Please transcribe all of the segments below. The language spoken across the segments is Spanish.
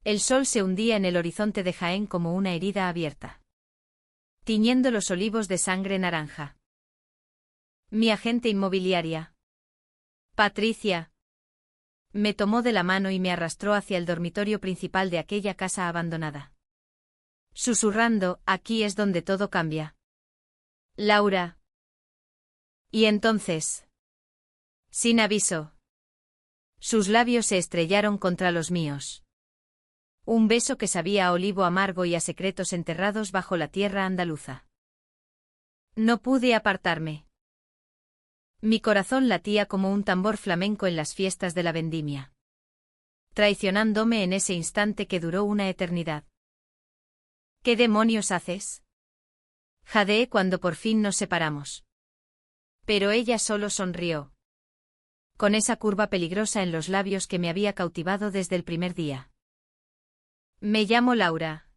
El sol se hundía en el horizonte de Jaén como una herida abierta, tiñendo los olivos de sangre naranja. Mi agente inmobiliaria, Patricia, me tomó de la mano y me arrastró hacia el dormitorio principal de aquella casa abandonada, susurrando: aquí es donde todo cambia, Laura. Y entonces, sin aviso, sus labios se estrellaron contra los míos. Un beso que sabía a olivo amargo y a secretos enterrados bajo la tierra andaluza. No pude apartarme. Mi corazón latía como un tambor flamenco en las fiestas de la vendimia, traicionándome en ese instante que duró una eternidad. ¿Qué demonios haces?, jadeé cuando por fin nos separamos. Pero ella solo sonrió, con esa curva peligrosa en los labios que me había cautivado desde el primer día. Me llamo Laura.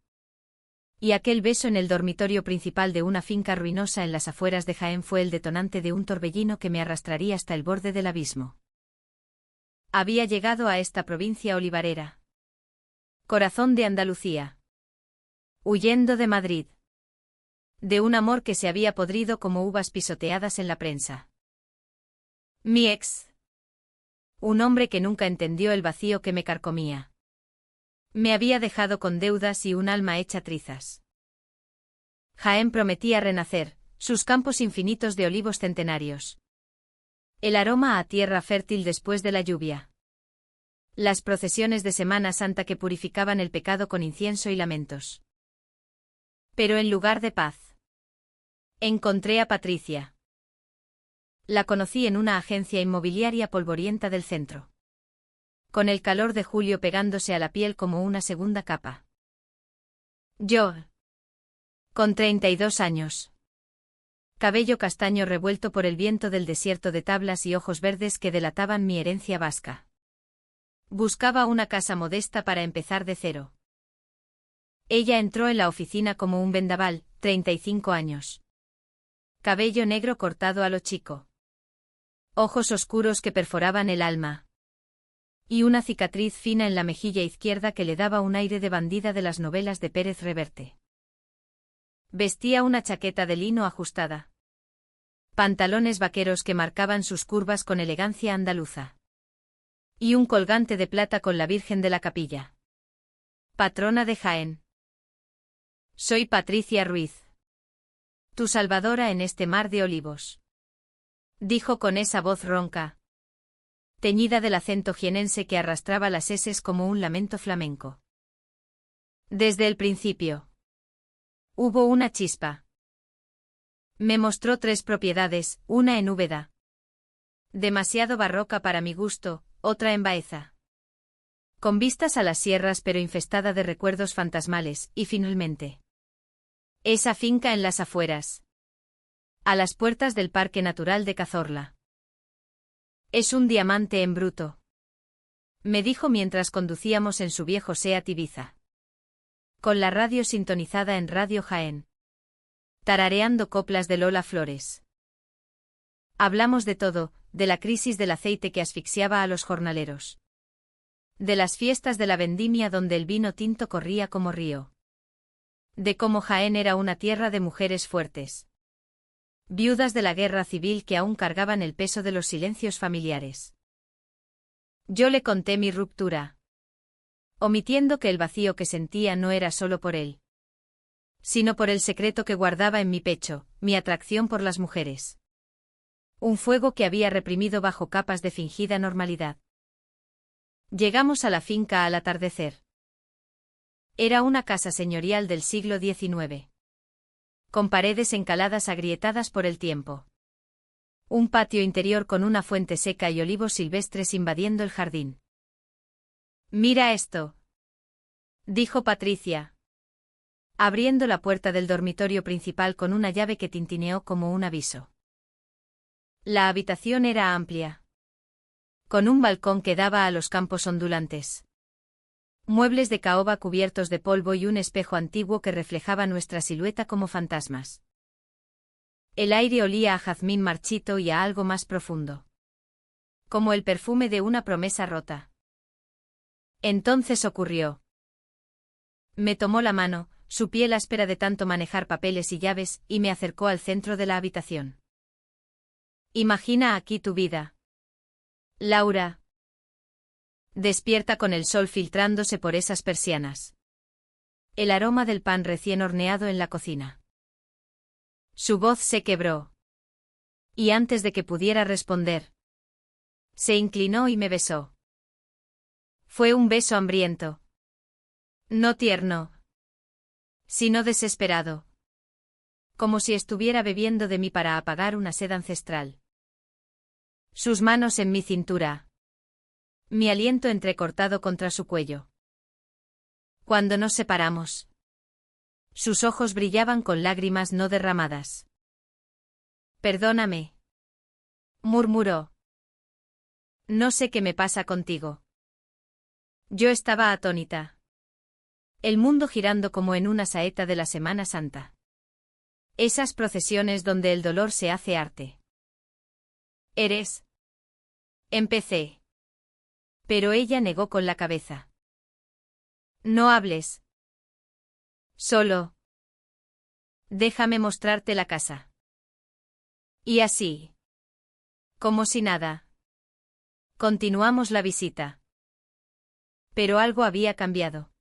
Y aquel beso en el dormitorio principal de una finca ruinosa en las afueras de Jaén fue el detonante de un torbellino que me arrastraría hasta el borde del abismo. Había llegado a esta provincia olivarera, corazón de Andalucía, huyendo de Madrid, de un amor que se había podrido como uvas pisoteadas en la prensa. Mi ex, un hombre que nunca entendió el vacío que me carcomía. Me había dejado con deudas y un alma hecha trizas. Jaén prometía renacer, sus campos infinitos de olivos centenarios. El aroma a tierra fértil después de la lluvia. Las procesiones de Semana Santa que purificaban el pecado con incienso y lamentos. Pero en lugar de paz, encontré a Patricia. La conocí en una agencia inmobiliaria polvorienta del centro, con el calor de julio pegándose a la piel como una segunda capa. Yo, con 32 años. Cabello castaño revuelto por el viento del desierto de tablas y ojos verdes que delataban mi herencia vasca. Buscaba una casa modesta para empezar de cero. Ella entró en la oficina como un vendaval, 35 años. Cabello negro cortado a lo chico. Ojos oscuros que perforaban el alma. Y una cicatriz fina en la mejilla izquierda que le daba un aire de bandida de las novelas de Pérez Reverte. Vestía una chaqueta de lino ajustada. Pantalones vaqueros que marcaban sus curvas con elegancia andaluza. Y un colgante de plata con la Virgen de la Capilla, patrona de Jaén. Soy Patricia Ruiz, tu salvadora en este mar de olivos, dijo con esa voz ronca, teñida del acento jienense que arrastraba las eses como un lamento flamenco. Desde el principio hubo una chispa. Me mostró 3 propiedades, una en Úbeda, demasiado barroca para mi gusto, otra en Baeza, con vistas a las sierras pero infestada de recuerdos fantasmales, y finalmente, esa finca en las afueras, a las puertas del Parque Natural de Cazorla. Es un diamante en bruto, me dijo mientras conducíamos en su viejo Seat Ibiza, con la radio sintonizada en Radio Jaén, tarareando coplas de Lola Flores. Hablamos de todo, de la crisis del aceite que asfixiaba a los jornaleros, de las fiestas de la vendimia donde el vino tinto corría como río, de cómo Jaén era una tierra de mujeres fuertes, viudas de la guerra civil que aún cargaban el peso de los silencios familiares. Yo le conté mi ruptura, omitiendo que el vacío que sentía no era solo por él, sino por el secreto que guardaba en mi pecho, mi atracción por las mujeres. Un fuego que había reprimido bajo capas de fingida normalidad. Llegamos a la finca al atardecer. Era una casa señorial del siglo XIX, con paredes encaladas agrietadas por el tiempo. Un patio interior con una fuente seca y olivos silvestres invadiendo el jardín. Mira esto, dijo Patricia, abriendo la puerta del dormitorio principal con una llave que tintineó como un aviso. La habitación era amplia, con un balcón que daba a los campos ondulantes. Muebles de caoba cubiertos de polvo y un espejo antiguo que reflejaba nuestra silueta como fantasmas. El aire olía a jazmín marchito y a algo más profundo, como el perfume de una promesa rota. Entonces ocurrió. Me tomó la mano, su piel áspera de tanto manejar papeles y llaves, y me acercó al centro de la habitación. Imagina aquí tu vida. Laura. Despierta con el sol filtrándose por esas persianas. El aroma del pan recién horneado en la cocina. Su voz se quebró. Y antes de que pudiera responder, se inclinó y me besó. Fue un beso hambriento. No tierno, sino desesperado. Como si estuviera bebiendo de mí para apagar una sed ancestral. Sus manos en mi cintura. Mi aliento entrecortado contra su cuello. Cuando nos separamos. Sus ojos brillaban con lágrimas no derramadas. Perdóname. Murmuró. No sé qué me pasa contigo. Yo estaba atónita. El mundo girando como en una saeta de la Semana Santa. Esas procesiones donde el dolor se hace arte. ¿Eres? Empecé. Pero ella negó con la cabeza. No hables. Solo. Déjame mostrarte la casa. Y así. Como si nada. Continuamos la visita. Pero algo había cambiado.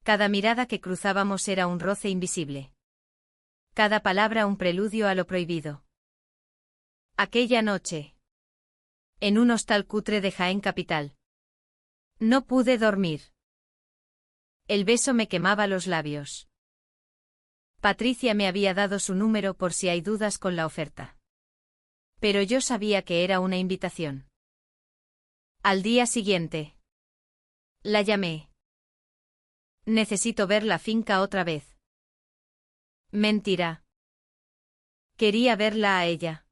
Cada mirada que cruzábamos era un roce invisible. Cada palabra un preludio a lo prohibido. Aquella noche. En un hostal cutre de Jaén capital. No pude dormir. El beso me quemaba los labios. Patricia me había dado su número por si hay dudas con la oferta. Pero yo sabía que era una invitación. Al día siguiente. La llamé. Necesito ver la finca otra vez. Mentira. Quería verla a ella.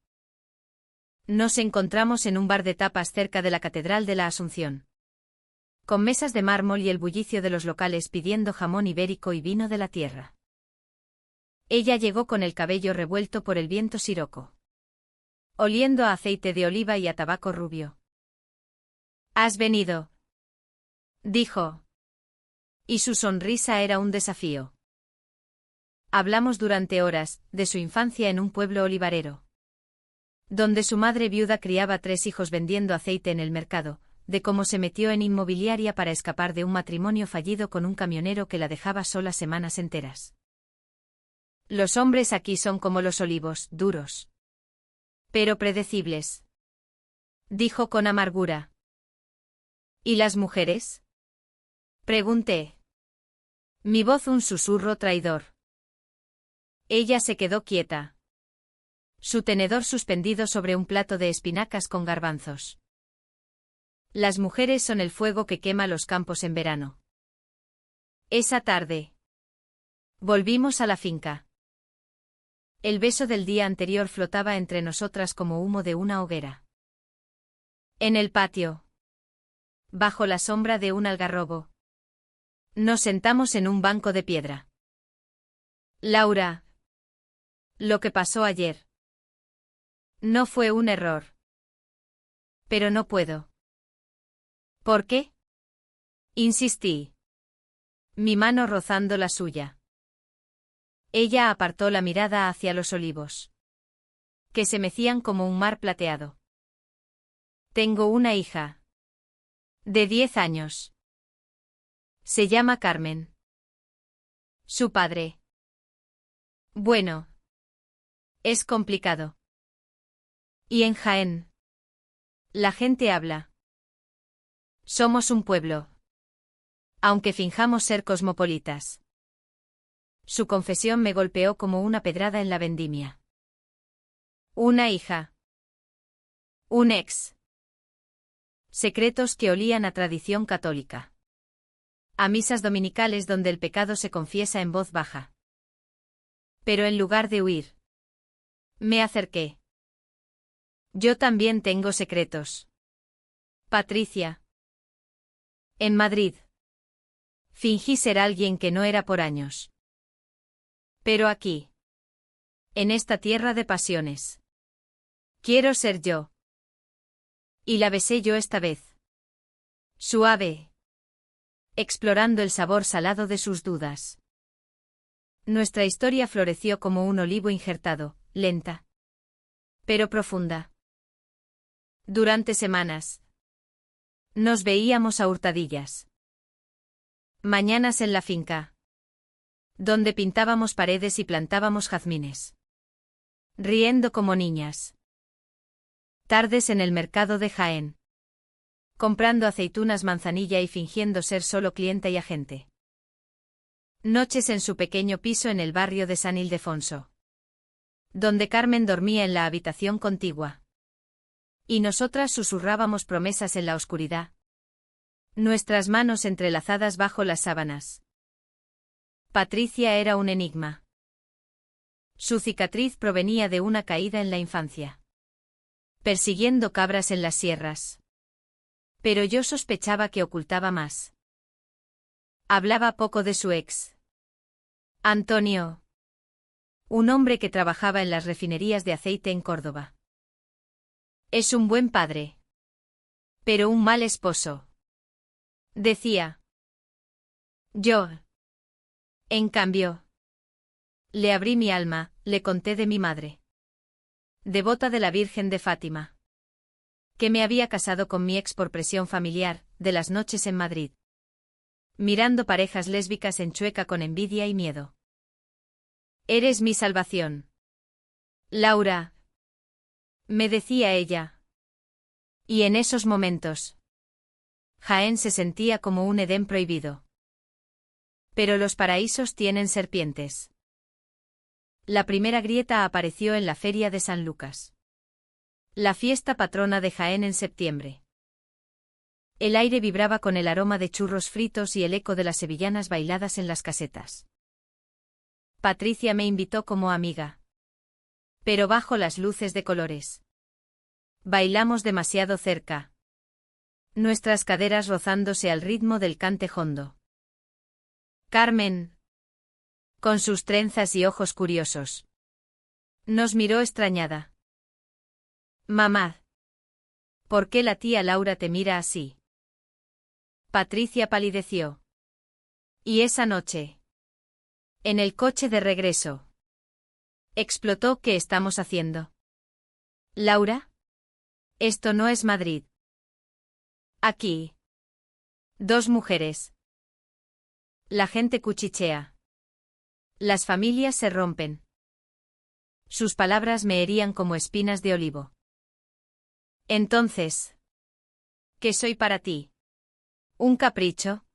Nos encontramos en un bar de tapas cerca de la Catedral de la Asunción. Con mesas de mármol y el bullicio de los locales pidiendo jamón ibérico y vino de la tierra. Ella llegó con el cabello revuelto por el viento siroco. Oliendo a aceite de oliva y a tabaco rubio. ¿Has venido? Dijo. Y su sonrisa era un desafío. Hablamos durante horas, de su infancia en un pueblo olivarero. Donde su madre viuda criaba 3 hijos vendiendo aceite en el mercado, de cómo se metió en inmobiliaria para escapar de un matrimonio fallido con un camionero que la dejaba sola semanas enteras. Los hombres aquí son como los olivos, duros. Pero predecibles. Dijo con amargura. ¿Y las mujeres? Pregunté. Mi voz un susurro traidor. Ella se quedó quieta. Su tenedor suspendido sobre un plato de espinacas con garbanzos. Las mujeres son el fuego que quema los campos en verano. Esa tarde. Volvimos a la finca. El beso del día anterior flotaba entre nosotras como humo de una hoguera. En el patio. Bajo la sombra de un algarrobo. Nos sentamos en un banco de piedra. Laura. Lo que pasó ayer. No fue un error. Pero no puedo. ¿Por qué? Insistí. Mi mano rozando la suya. Ella apartó la mirada hacia los olivos. Que se mecían como un mar plateado. Tengo una hija. De 10 años. Se llama Carmen. Su padre. Bueno. Es complicado. Y en Jaén. La gente habla. Somos un pueblo. Aunque finjamos ser cosmopolitas. Su confesión me golpeó como una pedrada en la vendimia. Una hija. Un ex. Secretos que olían a tradición católica. A misas dominicales donde el pecado se confiesa en voz baja. Pero en lugar de huir. Me acerqué. Yo también tengo secretos. Patricia. En Madrid. Fingí ser alguien que no era por años. Pero aquí. En esta tierra de pasiones. Quiero ser yo. Y la besé yo esta vez. Suave. explorando el sabor salado de sus dudas. Nuestra historia floreció como un olivo injertado, lenta, pero profunda. Durante semanas nos veíamos a hurtadillas. Mañanas en la finca, donde pintábamos paredes y plantábamos jazmines. Riendo como niñas. Tardes en el mercado de Jaén, comprando aceitunas, manzanilla y fingiendo ser solo clienta y agente. Noches en su pequeño piso en el barrio de San Ildefonso, donde Carmen dormía en la habitación contigua. Y nosotras susurrábamos promesas en la oscuridad. Nuestras manos entrelazadas bajo las sábanas. Patricia era un enigma. Su cicatriz provenía de una caída en la infancia, persiguiendo cabras en las sierras. Pero yo sospechaba que ocultaba más. Hablaba poco de su ex, Antonio, un hombre que trabajaba en las refinerías de aceite en Córdoba. Es un buen padre, pero un mal esposo, decía. Yo, en cambio, le abrí mi alma, le conté de mi madre, devota de la Virgen de Fátima, que me había casado con mi ex por presión familiar, de las noches en Madrid, mirando parejas lésbicas en Chueca con envidia y miedo. Eres mi salvación, Laura, me decía ella. Y en esos momentos, Jaén se sentía como un Edén prohibido. Pero los paraísos tienen serpientes. La primera grieta apareció en la feria de San Lucas, la fiesta patrona de Jaén en septiembre. El aire vibraba con el aroma de churros fritos y el eco de las sevillanas bailadas en las casetas. Patricia me invitó como amiga, pero bajo las luces de colores. Bailamos demasiado cerca, nuestras caderas rozándose al ritmo del cante jondo. Carmen, con sus trenzas y ojos curiosos, nos miró extrañada. Mamá, ¿por qué la tía Laura te mira así? Patricia palideció. Y esa noche, en el coche de regreso, explotó. ¿Qué estamos haciendo? Laura, esto no es Madrid. Aquí, dos mujeres. La gente cuchichea. Las familias se rompen. Sus palabras me herían como espinas de olivo. Entonces, ¿qué soy para ti? ¿Un capricho?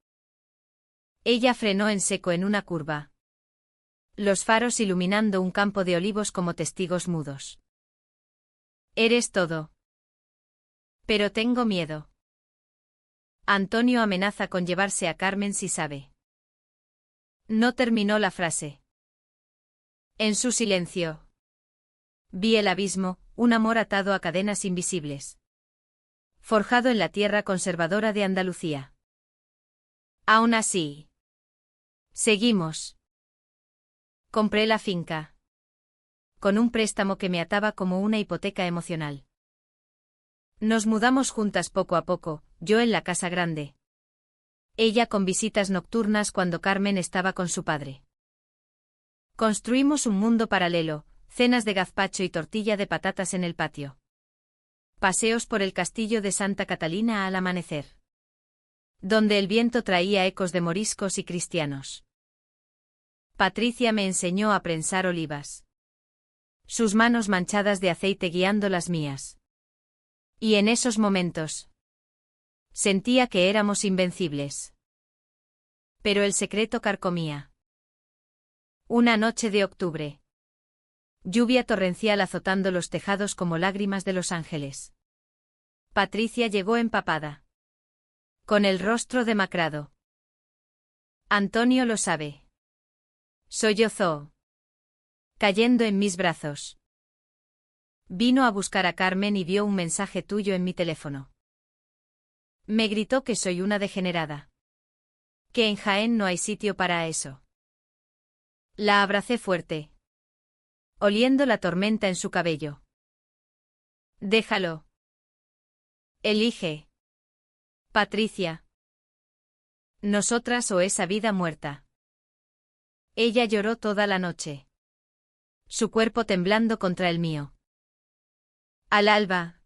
Ella frenó en seco en una curva, los faros iluminando un campo de olivos como testigos mudos. Eres todo. Pero tengo miedo. Antonio amenaza con llevarse a Carmen si sabe. No terminó la frase. En su silencio, vi el abismo, un amor atado a cadenas invisibles, forjado en la tierra conservadora de Andalucía. Aún así, seguimos. Compré la finca, con un préstamo que me ataba como una hipoteca emocional. Nos mudamos juntas poco a poco, yo en la casa grande, ella con visitas nocturnas cuando Carmen estaba con su padre. Construimos un mundo paralelo, cenas de gazpacho y tortilla de patatas en el patio. Paseos por el castillo de Santa Catalina al amanecer, donde el viento traía ecos de moriscos y cristianos. Patricia me enseñó a prensar olivas, sus manos manchadas de aceite guiando las mías. Y en esos momentos, sentía que éramos invencibles. Pero el secreto carcomía. Una noche de octubre. Lluvia torrencial azotando los tejados como lágrimas de los ángeles. Patricia llegó empapada, con el rostro demacrado. Antonio lo sabe. Sollozó, cayendo en mis brazos. Vino a buscar a Carmen y vio un mensaje tuyo en mi teléfono. Me gritó que soy una degenerada, que en Jaén no hay sitio para eso. La abracé fuerte, oliendo la tormenta en su cabello. Déjalo. Elige. Patricia. Nosotras o esa vida muerta. Ella lloró toda la noche. Su cuerpo temblando contra el mío. Al alba.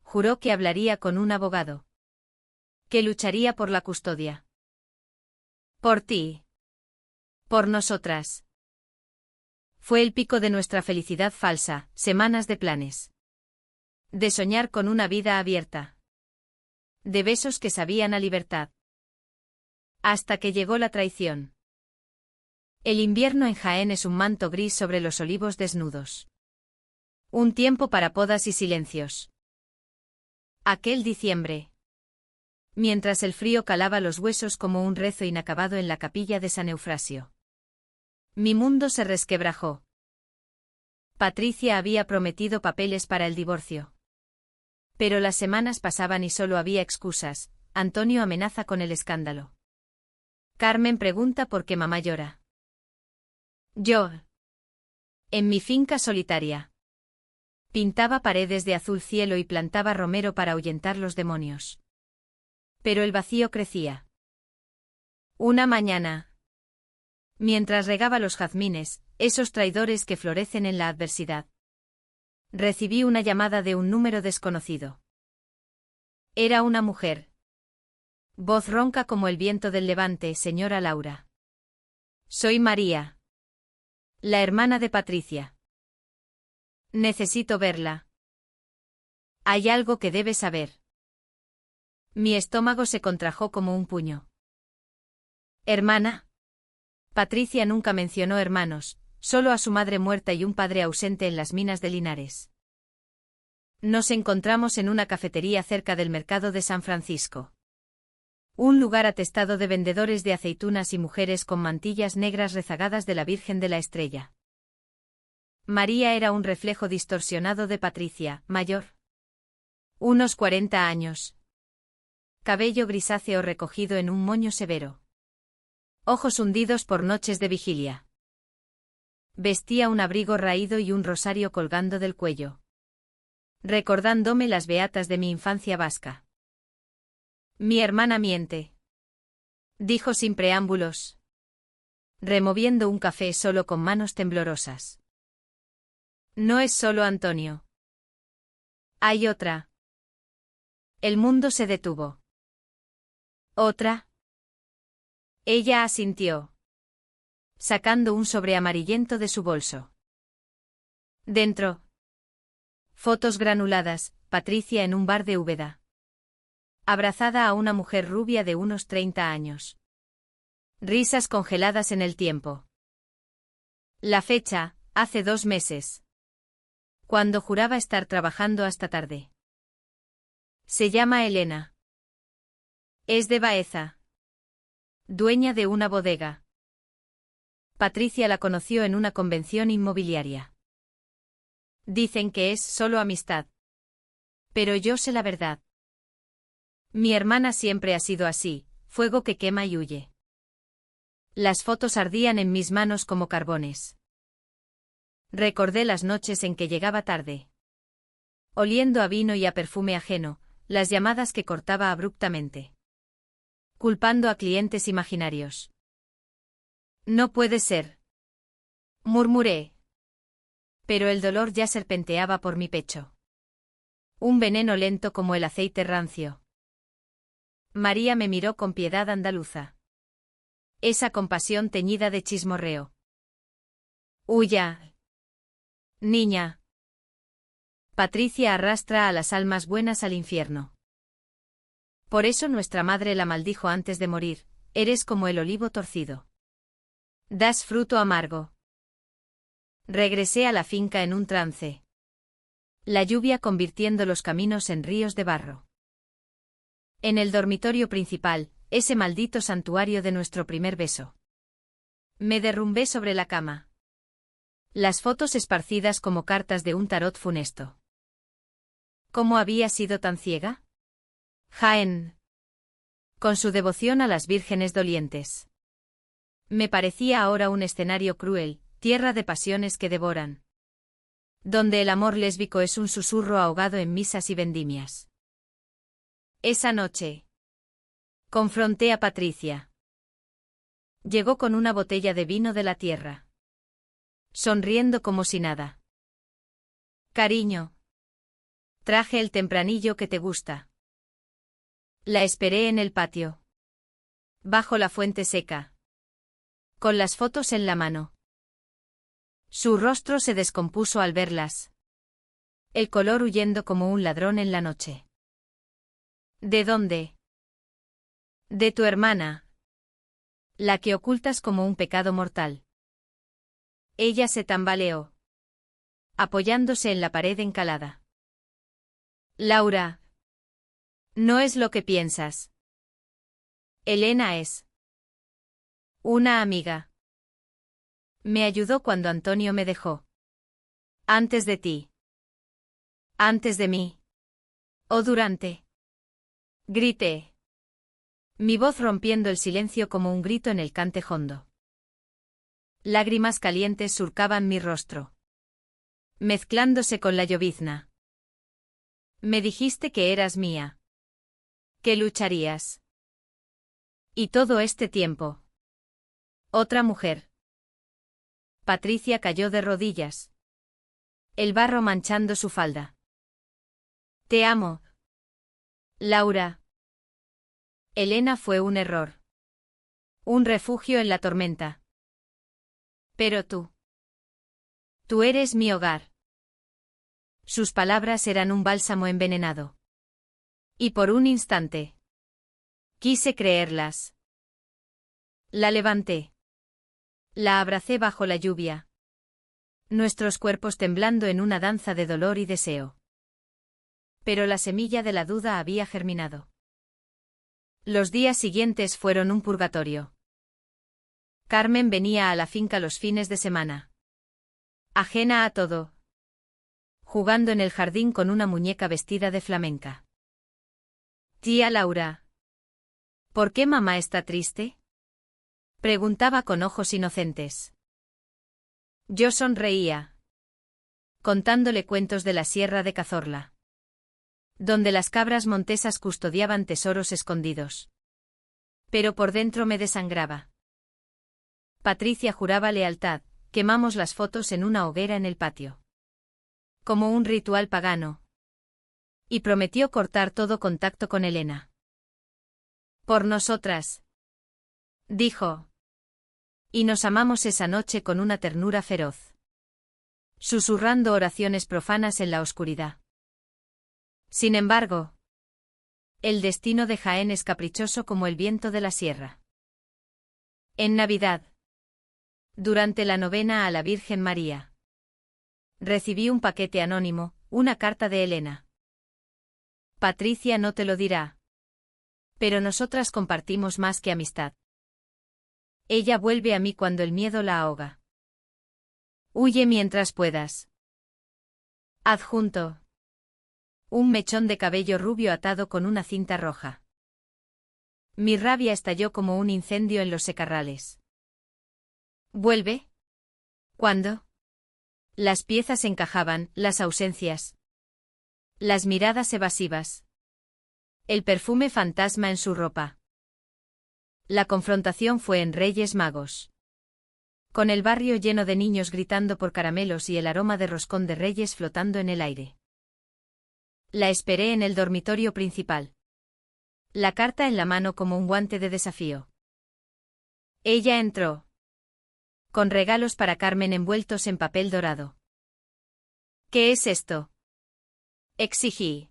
Juró que hablaría con un abogado. Que lucharía por la custodia. Por ti. Por nosotras. Fue el pico de nuestra felicidad falsa, semanas de planes. De soñar con una vida abierta. De besos que sabían a libertad. Hasta que llegó la traición. El invierno en Jaén es un manto gris sobre los olivos desnudos. Un tiempo para podas y silencios. Aquel diciembre. Mientras el frío calaba los huesos como un rezo inacabado en la capilla de San Eufrasio. Mi mundo se resquebrajó. Patricia había prometido papeles para el divorcio. Pero las semanas pasaban y solo había excusas. Antonio amenaza con el escándalo. Carmen pregunta por qué mamá llora. Yo. En mi finca solitaria. Pintaba paredes de azul cielo y plantaba romero para ahuyentar los demonios. Pero el vacío crecía. Una mañana. Mientras regaba los jazmines, esos traidores que florecen en la adversidad. Recibí una llamada de un número desconocido. Era una mujer. Voz ronca como el viento del levante, señora Laura. Soy María. La hermana de Patricia. Necesito verla. Hay algo que debe saber. Mi estómago se contrajo como un puño. ¿Hermana? Patricia nunca mencionó hermanos, solo a su madre muerta y un padre ausente en las minas de Linares. Nos encontramos en una cafetería cerca del mercado de San Francisco. Un lugar atestado de vendedores de aceitunas y mujeres con mantillas negras rezagadas de la Virgen de la Estrella. María era un reflejo distorsionado de Patricia, mayor. Unos 40 años. Cabello grisáceo recogido en un moño severo. Ojos hundidos por noches de vigilia. Vestía un abrigo raído y un rosario colgando del cuello. Recordándome las beatas de mi infancia vasca. Mi hermana miente. Dijo sin preámbulos. Removiendo un café solo con manos temblorosas. No es solo Antonio. Hay otra. El mundo se detuvo. ¿Otra? Ella asintió. Sacando un sobre amarillento de su bolso. Dentro. Fotos granuladas, Patricia en un bar de Úbeda. Abrazada a una mujer rubia de unos 30 años. Risas congeladas en el tiempo. La fecha, hace 2 meses. Cuando juraba estar trabajando hasta tarde. Se llama Elena. Es de Baeza. Dueña de una bodega. Patricia la conoció en una convención inmobiliaria. Dicen que es solo amistad. Pero yo sé la verdad. Mi hermana siempre ha sido así, fuego que quema y huye. Las fotos ardían en mis manos como carbones. Recordé las noches en que llegaba tarde. Oliendo a vino y a perfume ajeno, las llamadas que cortaba abruptamente. Culpando a clientes imaginarios. No puede ser. Murmuré. Pero el dolor ya serpenteaba por mi pecho. Un veneno lento como el aceite rancio. María me miró con piedad andaluza. Esa compasión teñida de chismorreo. Huya. Niña. Patricia arrastra a las almas buenas al infierno. Por eso nuestra madre la maldijo antes de morir, eres como el olivo torcido. Das fruto amargo. Regresé a la finca en un trance. La lluvia convirtiendo los caminos en ríos de barro. En el dormitorio principal, ese maldito santuario de nuestro primer beso. Me derrumbé sobre la cama. Las fotos esparcidas como cartas de un tarot funesto. ¿Cómo había sido tan ciega? Jaén. Con su devoción a las vírgenes dolientes. Me parecía ahora un escenario cruel, tierra de pasiones que devoran. Donde el amor lésbico es un susurro ahogado en misas y vendimias. Esa noche. Confronté a Patricia. Llegó con una botella de vino de la tierra. Sonriendo como si nada. Cariño. Traje el tempranillo que te gusta. La esperé en el patio. Bajo la fuente seca. Con las fotos en la mano. Su rostro se descompuso al verlas. El color huyendo como un ladrón en la noche. ¿De dónde? De tu hermana. La que ocultas como un pecado mortal. Ella se tambaleó. Apoyándose en la pared encalada. Laura. No es lo que piensas. Elena es una amiga. Me ayudó cuando Antonio me dejó. Antes de ti. Antes de mí. O durante. Grité. Mi voz rompiendo el silencio como un grito en el cante hondo. Lágrimas calientes surcaban mi rostro. Mezclándose con la llovizna. Me dijiste que eras mía. Que lucharías. Y todo este tiempo. Otra mujer. Patricia cayó de rodillas. El barro manchando su falda. Te amo. Laura. Elena fue un error. Un refugio en la tormenta. Pero tú. Tú eres mi hogar. Sus palabras eran un bálsamo envenenado. Y por un instante. Quise creerlas. La levanté. La abracé bajo la lluvia. Nuestros cuerpos temblando en una danza de dolor y deseo. Pero la semilla de la duda había germinado. Los días siguientes fueron un purgatorio. Carmen venía a la finca los fines de semana. Ajena a todo. Jugando en el jardín con una muñeca vestida de flamenca. Tía Laura. ¿Por qué mamá está triste? Preguntaba con ojos inocentes. Yo sonreía. Contándole cuentos de la Sierra de Cazorla. Donde las cabras montesas custodiaban tesoros escondidos. Pero por dentro me desangraba. Patricia juraba lealtad, quemamos las fotos en una hoguera en el patio. Como un ritual pagano. Y prometió cortar todo contacto con Elena. Por nosotras. Dijo. Y nos amamos esa noche con una ternura feroz. Susurrando oraciones profanas en la oscuridad. Sin embargo, el destino de Jaén es caprichoso como el viento de la sierra. En Navidad. Durante la novena a la Virgen María. Recibí un paquete anónimo, una carta de Elena. Patricia no te lo dirá. Pero nosotras compartimos más que amistad. Ella vuelve a mí cuando el miedo la ahoga. Huye mientras puedas. Adjunto. Un mechón de cabello rubio atado con una cinta roja. Mi rabia estalló como un incendio en los secarrales. ¿Vuelve? ¿Cuándo? Las piezas encajaban, las ausencias. Las miradas evasivas. El perfume fantasma en su ropa. La confrontación fue en Reyes Magos. Con el barrio lleno de niños gritando por caramelos y el aroma de roscón de Reyes flotando en el aire. La esperé en el dormitorio principal. La carta en la mano como un guante de desafío. Ella entró. Con regalos para Carmen envueltos en papel dorado. ¿Qué es esto? Exigí.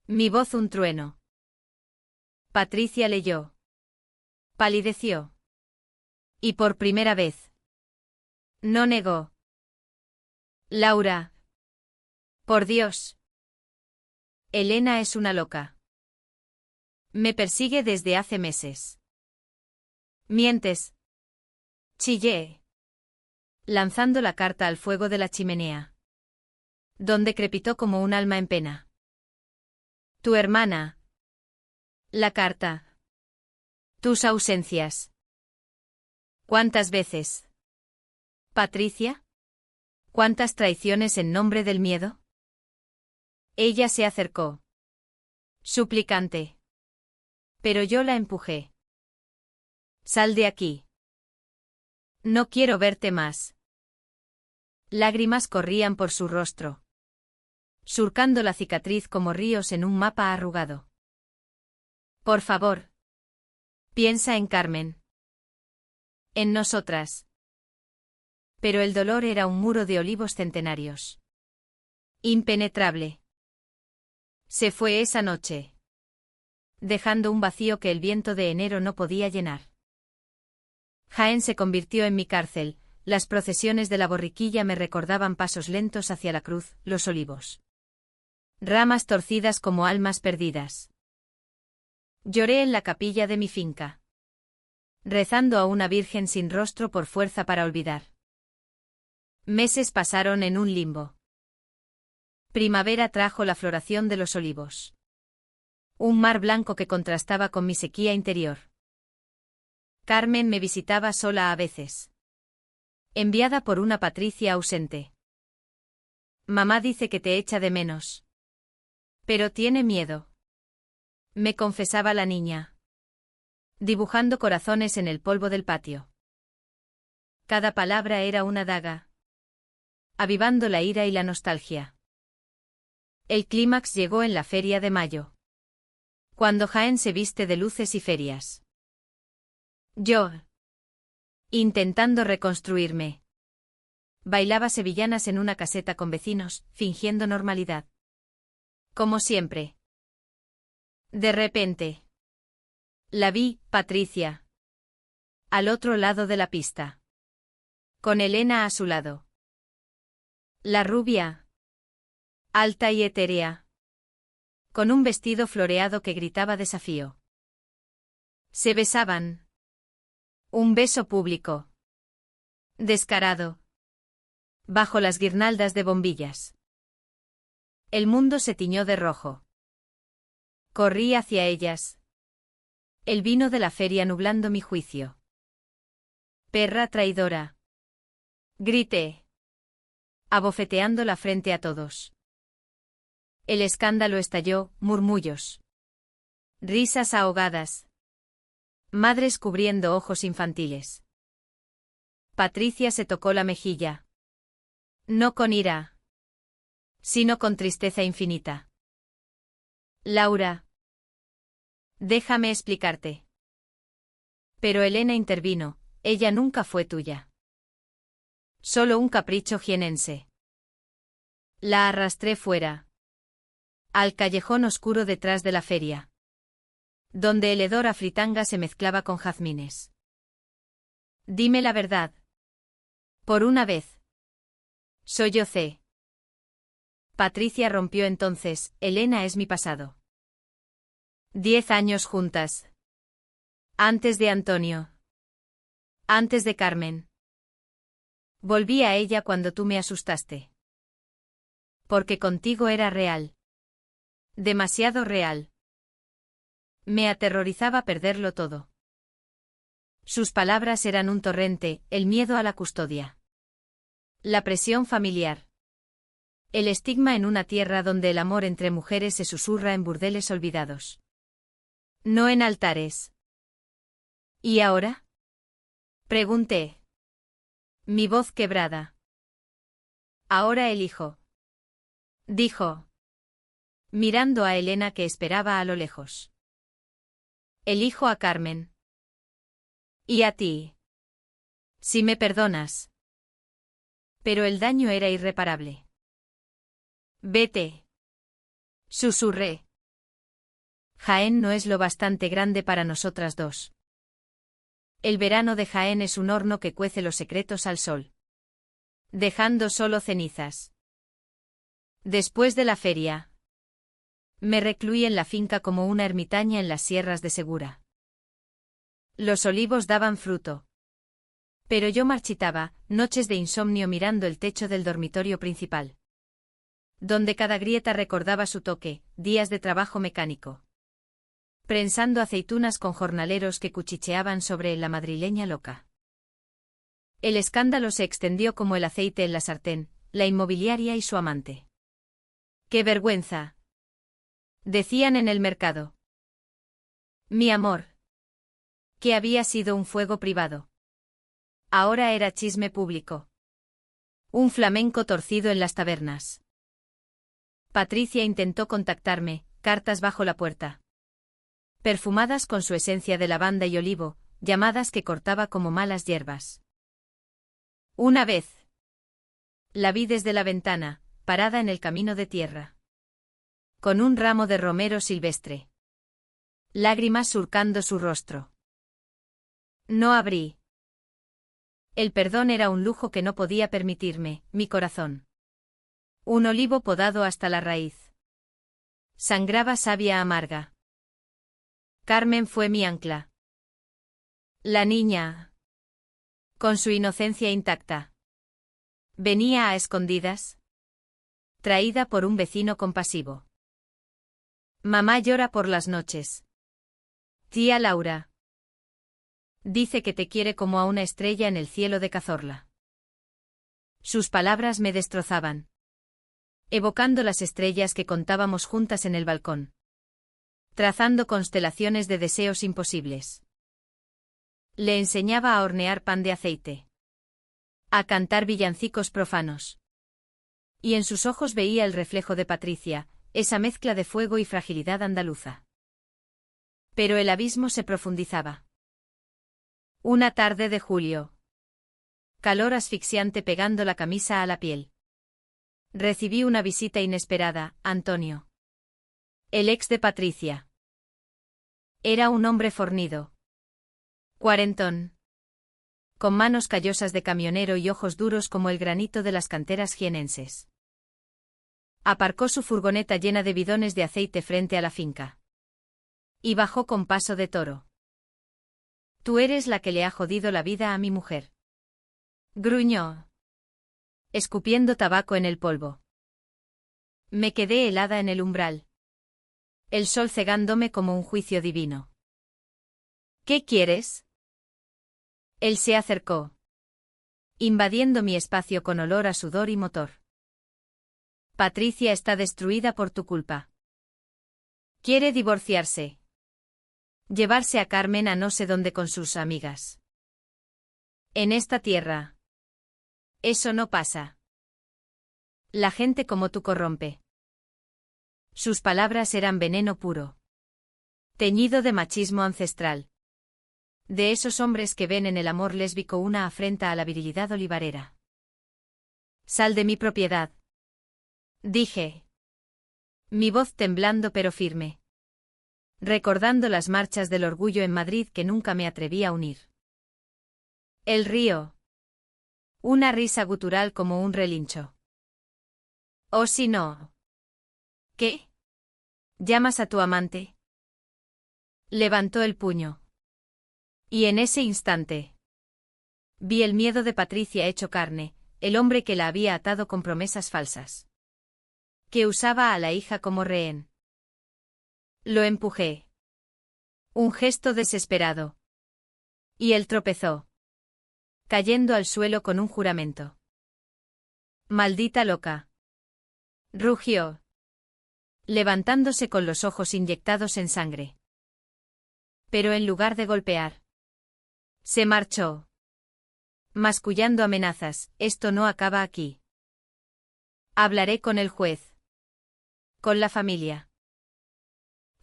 Mi voz un trueno. Patricia leyó. Palideció. Y por primera vez. No negó. Laura. Por Dios. Elena es una loca. Me persigue desde hace meses. Mientes. Chillé. Lanzando la carta al fuego de la chimenea. Donde crepitó como un alma en pena. Tu hermana. La carta. Tus ausencias. ¿Cuántas veces? Patricia. ¿Cuántas traiciones en nombre del miedo? Ella se acercó. Suplicante. Pero yo la empujé. Sal de aquí. No quiero verte más. Lágrimas corrían por su rostro, surcando la cicatriz como ríos en un mapa arrugado. Por favor. Piensa en Carmen. En nosotras. Pero el dolor era un muro de olivos centenarios. Impenetrable. Se fue esa noche, dejando un vacío que el viento de enero no podía llenar. Jaén se convirtió en mi cárcel, las procesiones de la borriquilla me recordaban pasos lentos hacia la cruz, los olivos. Ramas torcidas como almas perdidas. Lloré en la capilla de mi finca, rezando a una virgen sin rostro por fuerza para olvidar. Meses pasaron en un limbo. Primavera trajo la floración de los olivos. Un mar blanco que contrastaba con mi sequía interior. Carmen me visitaba sola a veces, enviada por una Patricia ausente. Mamá dice que te echa de menos. Pero tiene miedo. Me confesaba la niña, dibujando corazones en el polvo del patio. Cada palabra era una daga, avivando la ira y la nostalgia. El clímax llegó en la feria de mayo, cuando Jaén se viste de luces y ferias. Yo, intentando reconstruirme, bailaba sevillanas en una caseta con vecinos, fingiendo normalidad. Como siempre. De repente, la vi, Patricia, al otro lado de la pista, con Elena a su lado. La rubia, alta y etérea, con un vestido floreado que gritaba desafío. Se besaban. Un beso público. Descarado. Bajo las guirnaldas de bombillas. El mundo se tiñó de rojo. Corrí hacia ellas. El vino de la feria nublando mi juicio. Perra traidora. Grité, abofeteándola frente a todos. El escándalo estalló, murmullos. Risas ahogadas. Madres cubriendo ojos infantiles. Patricia se tocó la mejilla. No con ira, sino con tristeza infinita. Laura. Déjame explicarte. Pero Elena intervino, ella nunca fue tuya. Solo un capricho jienense. La arrastré fuera, al callejón oscuro detrás de la feria, donde el hedor a fritanga se mezclaba con jazmines. Dime la verdad. Por una vez. Sollocé. Patricia rompió entonces, Elena es mi pasado. 10 años juntas. Antes de Antonio. Antes de Carmen. Volví a ella cuando tú me asustaste. Porque contigo era real. Demasiado real. Me aterrorizaba perderlo todo. Sus palabras eran un torrente, el miedo a la custodia. La presión familiar. El estigma en una tierra donde el amor entre mujeres se susurra en burdeles olvidados. No en altares. ¿Y ahora? Pregunté. Mi voz quebrada. Ahora elijo. Dijo, mirando a Elena que esperaba a lo lejos. Elijo a Carmen. Y a ti. Si me perdonas. Pero el daño era irreparable. Vete. Susurré. Jaén no es lo bastante grande para nosotras dos. El verano de Jaén es un horno que cuece los secretos al sol, dejando solo cenizas. Después de la feria, me recluí en la finca como una ermitaña en las sierras de Segura. Los olivos daban fruto. Pero yo marchitaba, noches de insomnio mirando el techo del dormitorio principal, donde cada grieta recordaba su toque, días de trabajo mecánico. Prensando aceitunas con jornaleros que cuchicheaban sobre la madrileña loca. El escándalo se extendió como el aceite en la sartén, la inmobiliaria y su amante. ¡Qué vergüenza!, decían en el mercado. Mi amor. Que había sido un fuego privado. Ahora era chisme público. Un flamenco torcido en las tabernas. Patricia intentó contactarme, cartas bajo la puerta. Perfumadas con su esencia de lavanda y olivo, llamadas que cortaba como malas hierbas. Una vez. La vi desde la ventana, parada en el camino de tierra. Con un ramo de romero silvestre. Lágrimas surcando su rostro. No abrí. El perdón era un lujo que no podía permitirme, mi corazón. Un olivo podado hasta la raíz. Sangraba savia amarga. Carmen fue mi ancla. La niña. Con su inocencia intacta. Venía a escondidas. Traída por un vecino compasivo. Mamá llora por las noches. Tía Laura. Dice que te quiere como a una estrella en el cielo de Cazorla. Sus palabras me destrozaban. Evocando las estrellas que contábamos juntas en el balcón. Trazando constelaciones de deseos imposibles. Le enseñaba a hornear pan de aceite. A cantar villancicos profanos. Y en sus ojos veía el reflejo de Patricia, esa mezcla de fuego y fragilidad andaluza. Pero el abismo se profundizaba. Una tarde de julio. Calor asfixiante pegando la camisa a la piel. Recibí una visita inesperada, Antonio. El ex de Patricia. Era un hombre fornido. Cuarentón. Con manos callosas de camionero y ojos duros como el granito de las canteras jienenses. Aparcó su furgoneta llena de bidones de aceite frente a la finca. Y bajó con paso de toro. Tú eres la que le ha jodido la vida a mi mujer. Gruñó. Escupiendo tabaco en el polvo. Me quedé helada en el umbral. El sol cegándome como un juicio divino. ¿Qué quieres? Él se acercó. Invadiendo mi espacio con olor a sudor y motor. Patricia está destruida por tu culpa. Quiere divorciarse. Llevarse a Carmen a no sé dónde con sus amigas. En esta tierra. Eso no pasa. La gente como tú corrompe. Sus palabras eran veneno puro. Teñido de machismo ancestral. De esos hombres que ven en el amor lésbico una afrenta a la virilidad olivarera. Sal de mi propiedad. Dije. Mi voz temblando pero firme. Recordando las marchas del orgullo en Madrid que nunca me atreví a unir. El río. Una risa gutural como un relincho. ¿O si no? ¿Qué? ¿Llamas a tu amante? Levantó el puño. Y en ese instante. Vi el miedo de Patricia hecho carne, el hombre que la había atado con promesas falsas. Que usaba a la hija como rehén. Lo empujé. Un gesto desesperado. Y él tropezó. Cayendo al suelo con un juramento. Maldita loca. Rugió. Levantándose con los ojos inyectados en sangre. Pero en lugar de golpear. Se marchó. Mascullando amenazas, esto no acaba aquí. Hablaré con el juez. Con la familia.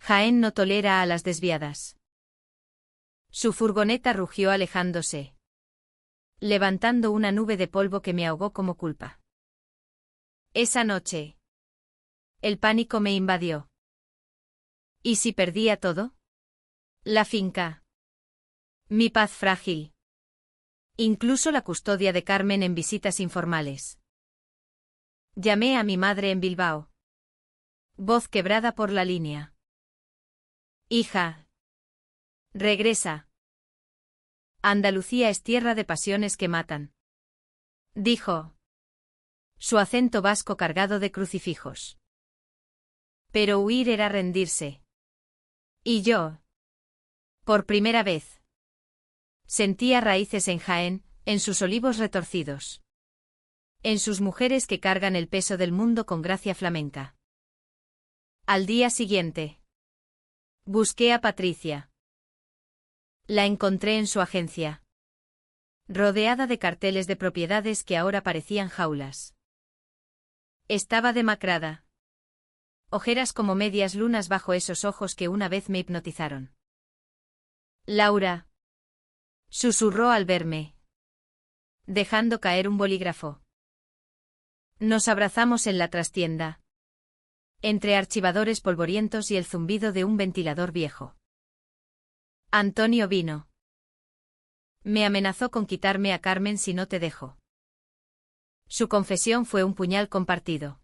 Jaén no tolera a las desviadas. Su furgoneta rugió alejándose. Levantando una nube de polvo que me ahogó como culpa. Esa noche. El pánico me invadió. ¿Y si perdía todo? La finca. Mi paz frágil. Incluso la custodia de Carmen en visitas informales. Llamé a mi madre en Bilbao. Voz quebrada por la línea. Hija. Regresa. Andalucía es tierra de pasiones que matan. Dijo. Su acento vasco cargado de crucifijos. Pero huir era rendirse. Y yo. Por primera vez. Sentía raíces en Jaén, en sus olivos retorcidos. En sus mujeres que cargan el peso del mundo con gracia flamenca. Al día siguiente. Busqué a Patricia. La encontré en su agencia, rodeada de carteles de propiedades que ahora parecían jaulas. Estaba demacrada. Ojeras como medias lunas bajo esos ojos que una vez me hipnotizaron. Laura, susurró al verme, dejando caer un bolígrafo. Nos abrazamos en la trastienda, entre archivadores polvorientos y el zumbido de un ventilador viejo. Antonio vino. Me amenazó con quitarme a Carmen si no te dejo. Su confesión fue un puñal compartido.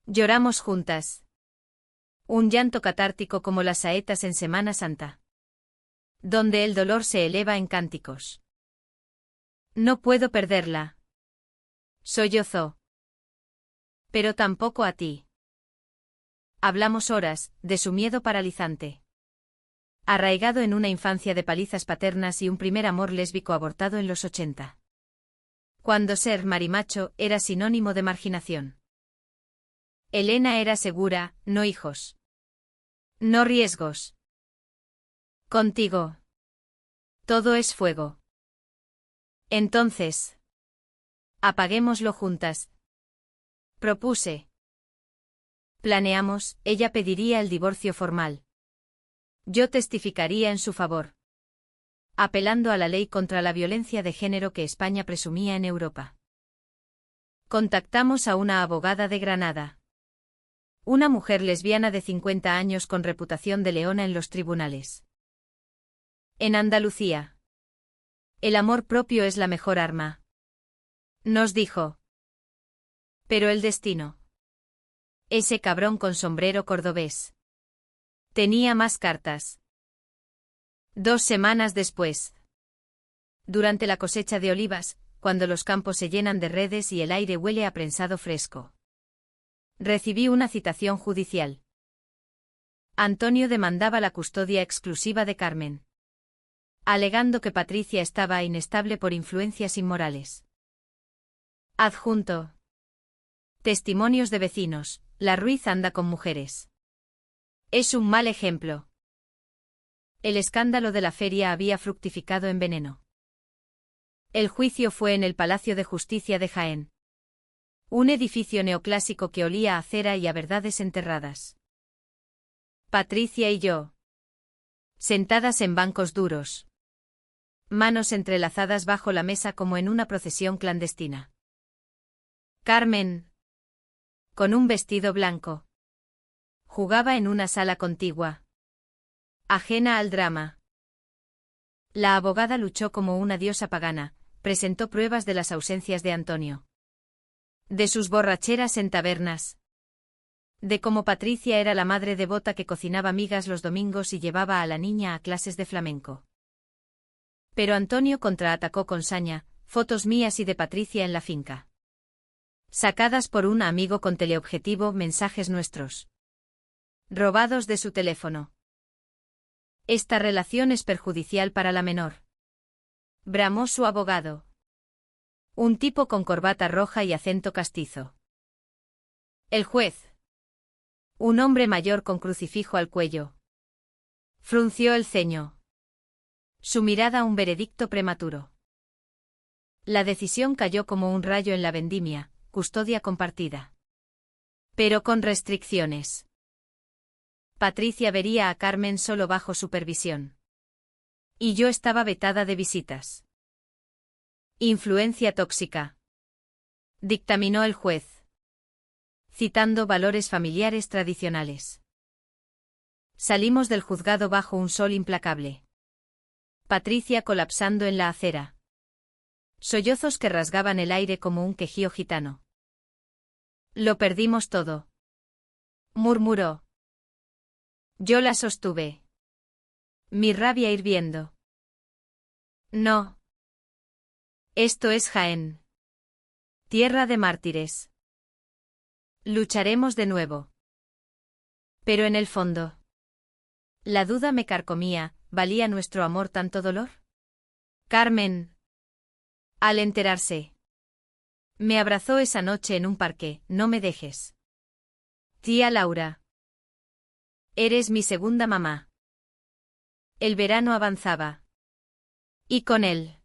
Lloramos juntas. Un llanto catártico como las saetas en Semana Santa, donde el dolor se eleva en cánticos. No puedo perderla, sollozó. Pero tampoco a ti. Hablamos horas, de su miedo paralizante. Arraigado en una infancia de palizas paternas y un primer amor lésbico abortado en los 80. Cuando ser marimacho era sinónimo de marginación. Elena era segura, no hijos. No riesgos. Contigo. Todo es fuego. Entonces, apaguémoslo juntas. Propuse. Planeamos, ella pediría el divorcio formal. Yo testificaría en su favor, apelando a la ley contra la violencia de género que España presumía en Europa. Contactamos a una abogada de Granada. Una mujer lesbiana de 50 años con reputación de leona en los tribunales. En Andalucía. El amor propio es la mejor arma, nos dijo. Pero el destino. Ese cabrón con sombrero cordobés. Tenía más cartas. 2 semanas después. Durante la cosecha de olivas, cuando los campos se llenan de redes y el aire huele a prensado fresco. Recibí una citación judicial. Antonio demandaba la custodia exclusiva de Carmen, alegando que Patricia estaba inestable por influencias inmorales. Adjunto. Testimonios de vecinos, la Ruiz anda con mujeres. Es un mal ejemplo. El escándalo de la feria había fructificado en veneno. El juicio fue en el Palacio de Justicia de Jaén. Un edificio neoclásico que olía a cera y a verdades enterradas. Patricia y yo, sentadas en bancos duros, manos entrelazadas bajo la mesa como en una procesión clandestina. Carmen, con un vestido blanco, jugaba en una sala contigua, ajena al drama. La abogada luchó como una diosa pagana, presentó pruebas de las ausencias de Antonio, de sus borracheras en tabernas, de cómo Patricia era la madre devota que cocinaba migas los domingos y llevaba a la niña a clases de flamenco. Pero Antonio contraatacó con saña, fotos mías y de Patricia en la finca, sacadas por un amigo con teleobjetivo, mensajes nuestros, robados de su teléfono. Esta relación es perjudicial para la menor, bramó su abogado. Un tipo con corbata roja y acento castizo. El juez, un hombre mayor con crucifijo al cuello, frunció el ceño. Su mirada un veredicto prematuro. La decisión cayó como un rayo en la vendimia, custodia compartida. Pero con restricciones. Patricia vería a Carmen solo bajo supervisión. Y yo estaba vetada de visitas. Influencia tóxica, dictaminó el juez, citando valores familiares tradicionales. Salimos del juzgado bajo un sol implacable. Patricia colapsando en la acera. Sollozos que rasgaban el aire como un quejío gitano. Lo perdimos todo, murmuró. Yo la sostuve, mi rabia hirviendo. No. Esto es Jaén. Tierra de mártires. Lucharemos de nuevo. Pero en el fondo, la duda me carcomía, ¿valía nuestro amor tanto dolor? Carmen, al enterarse, me abrazó esa noche en un parque, no me dejes. Tía Laura. Eres mi segunda mamá. El verano avanzaba. Y con él,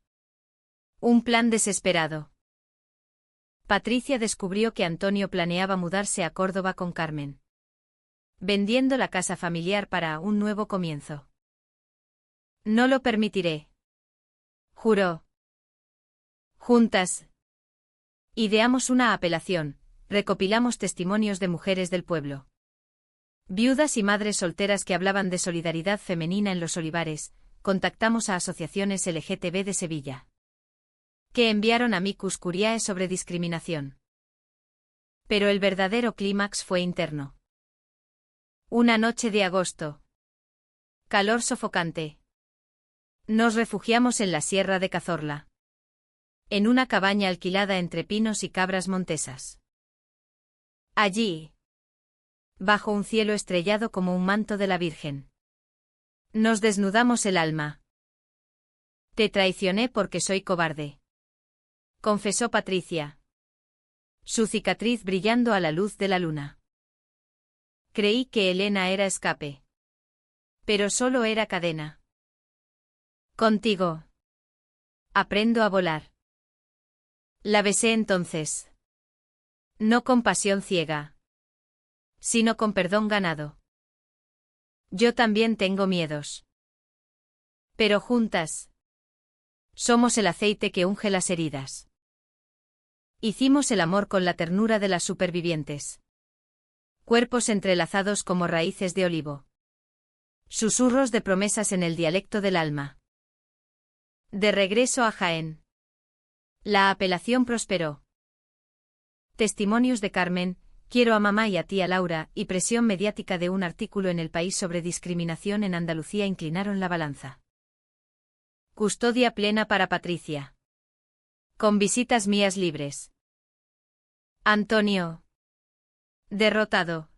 un plan desesperado. Patricia descubrió que Antonio planeaba mudarse a Córdoba con Carmen, vendiendo la casa familiar para un nuevo comienzo. No lo permitiré, juró. Juntas, ideamos una apelación, recopilamos testimonios de mujeres del pueblo. Viudas y madres solteras que hablaban de solidaridad femenina en Los Olivares, contactamos a asociaciones LGTB de Sevilla, que enviaron amicus curiae sobre discriminación. Pero el verdadero clímax fue interno. Una noche de agosto. Calor sofocante. Nos refugiamos en la Sierra de Cazorla, en una cabaña alquilada entre pinos y cabras montesas. Allí, bajo un cielo estrellado como un manto de la Virgen, nos desnudamos el alma. Te traicioné porque soy cobarde, confesó Patricia, su cicatriz brillando a la luz de la luna. Creí que Elena era escape, pero solo era cadena. Contigo aprendo a volar. La besé entonces, no con pasión ciega, sino con perdón ganado. Yo también tengo miedos, pero juntas somos el aceite que unge las heridas. Hicimos el amor con la ternura de las supervivientes. Cuerpos entrelazados como raíces de olivo. Susurros de promesas en el dialecto del alma. De regreso a Jaén. La apelación prosperó. Testimonios de Carmen, quiero a mamá y a tía Laura, y presión mediática de un artículo en El País sobre discriminación en Andalucía inclinaron la balanza. Custodia plena para Patricia. Con visitas mías libres. Antonio, derrotado,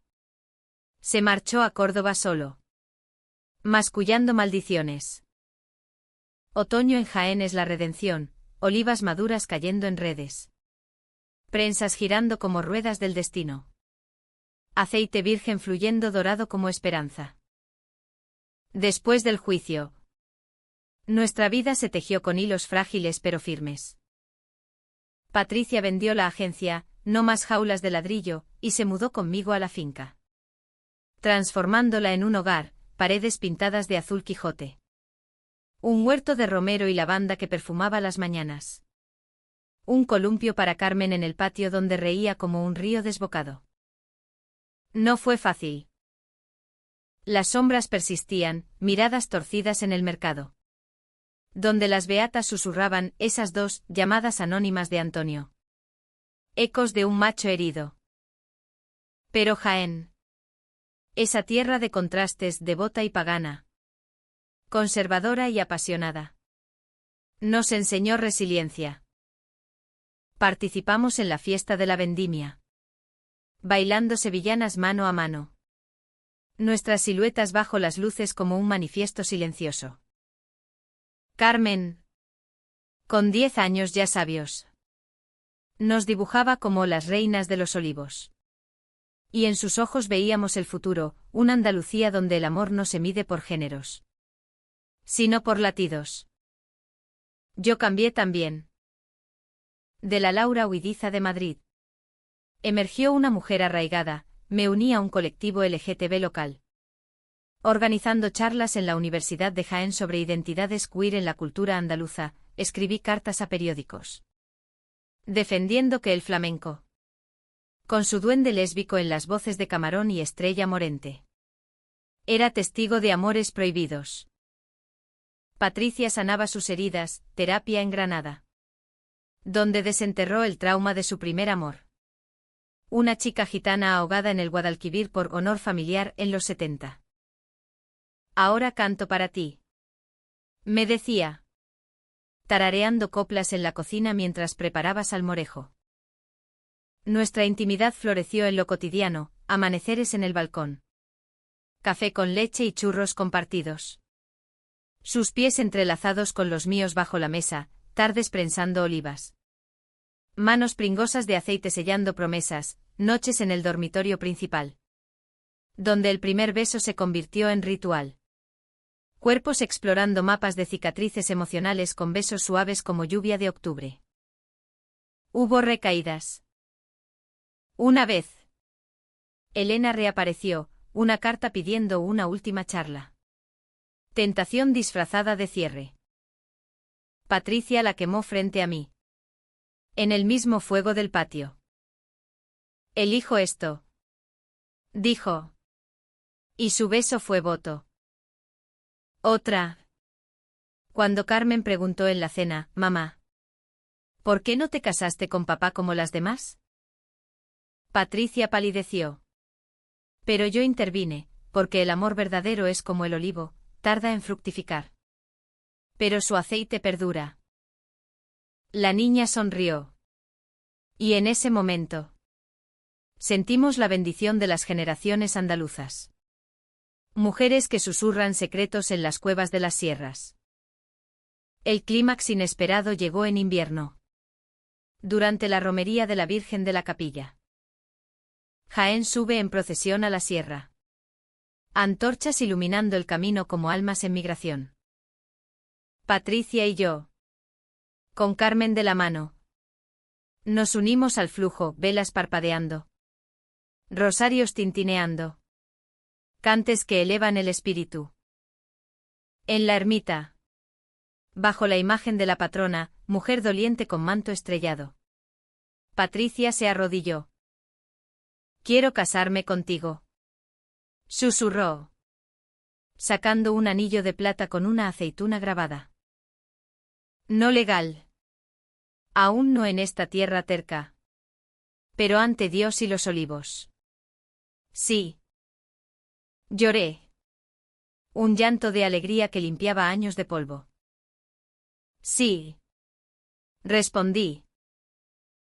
se marchó a Córdoba solo, mascullando maldiciones. Otoño en Jaén es la redención, olivas maduras cayendo en redes. Prensas girando como ruedas del destino. Aceite virgen fluyendo dorado como esperanza. Después del juicio, nuestra vida se tejió con hilos frágiles pero firmes. Patricia vendió la agencia, no más jaulas de ladrillo, y se mudó conmigo a la finca, transformándola en un hogar, paredes pintadas de azul Quijote. Un huerto de romero y lavanda que perfumaba las mañanas. Un columpio para Carmen en el patio donde reía como un río desbocado. No fue fácil. Las sombras persistían, miradas torcidas en el mercado, donde las beatas susurraban esas dos llamadas anónimas de Antonio. Ecos de un macho herido. Pero Jaén, esa tierra de contrastes, devota y pagana, conservadora y apasionada, nos enseñó resiliencia. Participamos en la fiesta de la vendimia, bailando sevillanas mano a mano. Nuestras siluetas bajo las luces como un manifiesto silencioso. Carmen, con 10 años ya sabios, nos dibujaba como las reinas de los olivos. Y en sus ojos veíamos el futuro, una Andalucía donde el amor no se mide por géneros, sino por latidos. Yo cambié también. De la Laura huidiza de Madrid emergió una mujer arraigada, me uní a un colectivo LGTB local, organizando charlas en la Universidad de Jaén sobre identidades queer en la cultura andaluza, escribí cartas a periódicos, defendiendo que el flamenco, con su duende lésbico en las voces de Camarón y Estrella Morente, era testigo de amores prohibidos. Patricia sanaba sus heridas, terapia en Granada, donde desenterró el trauma de su primer amor. Una chica gitana ahogada en el Guadalquivir por honor familiar en los 70. Ahora canto para ti, me decía, tarareando coplas en la cocina mientras preparaba salmorejo. Nuestra intimidad floreció en lo cotidiano, amaneceres en el balcón, café con leche y churros compartidos. Sus pies entrelazados con los míos bajo la mesa, tardes prensando olivas. Manos pringosas de aceite sellando promesas, noches en el dormitorio principal, donde el primer beso se convirtió en ritual. Cuerpos explorando mapas de cicatrices emocionales con besos suaves como lluvia de octubre. Hubo recaídas. Una vez. Elena reapareció, una carta pidiendo una última charla. Tentación disfrazada de cierre. Patricia la quemó frente a mí. En el mismo fuego del patio. Elijo esto. Dijo. Y su beso fue voto. Otra. Cuando Carmen preguntó en la cena, mamá, ¿por qué no te casaste con papá como las demás? Patricia palideció. Pero yo intervine, porque el amor verdadero es como el olivo, tarda en fructificar. Pero su aceite perdura. La niña sonrió. Y en ese momento sentimos la bendición de las generaciones andaluzas. Mujeres que susurran secretos en las cuevas de las sierras. El clímax inesperado llegó en invierno. Durante la romería de la Virgen de la Capilla. Jaén sube en procesión a la sierra. Antorchas iluminando el camino como almas en migración. Patricia y yo. Con Carmen de la mano. Nos unimos al flujo, velas parpadeando. Rosarios tintineando. Cantes que elevan el espíritu. En la ermita. Bajo la imagen de la patrona, mujer doliente con manto estrellado. Patricia se arrodilló. Quiero casarme contigo. Susurró. Sacando un anillo de plata con una aceituna grabada. No legal. Aún no en esta tierra terca. Pero ante Dios y los olivos. Sí. Lloré. Un llanto de alegría que limpiaba años de polvo. Sí. Respondí.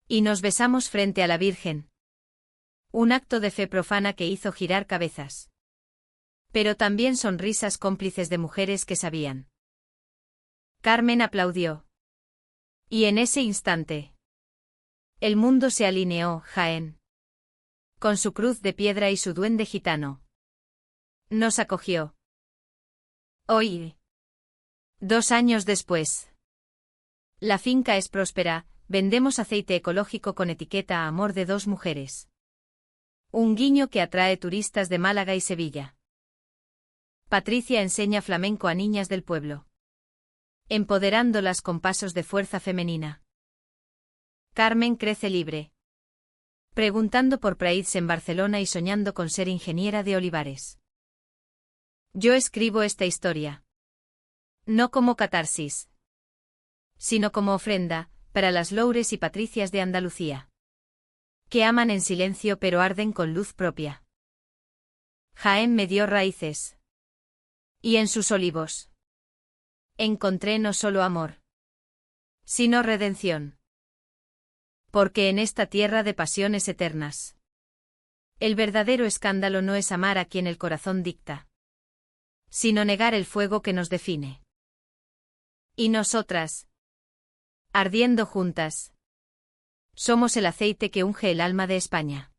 Y nos besamos frente a la Virgen. Un acto de fe profana que hizo girar cabezas. Pero también sonrisas cómplices de mujeres que sabían. Carmen aplaudió. Y en ese instante. El mundo se alineó, Jaén. Con su cruz de piedra y su duende gitano. Nos acogió. Hoy. 2 años después. La finca es próspera, vendemos aceite ecológico con etiqueta Amor de 2 mujeres. Un guiño que atrae turistas de Málaga y Sevilla. Patricia enseña flamenco a niñas del pueblo. Empoderándolas con pasos de fuerza femenina. Carmen crece libre. Preguntando por Praids en Barcelona y soñando con ser ingeniera de olivares. Yo escribo esta historia. No como catarsis. Sino como ofrenda, para las Loures y Patricias de Andalucía. Que aman en silencio pero arden con luz propia. Jaén me dio raíces. Y en sus olivos. Encontré no solo amor. Sino redención. Porque en esta tierra de pasiones eternas. El verdadero escándalo no es amar a quien el corazón dicta. Sino negar el fuego que nos define. Y nosotras. Ardiendo juntas. Somos el aceite que unge el alma de España.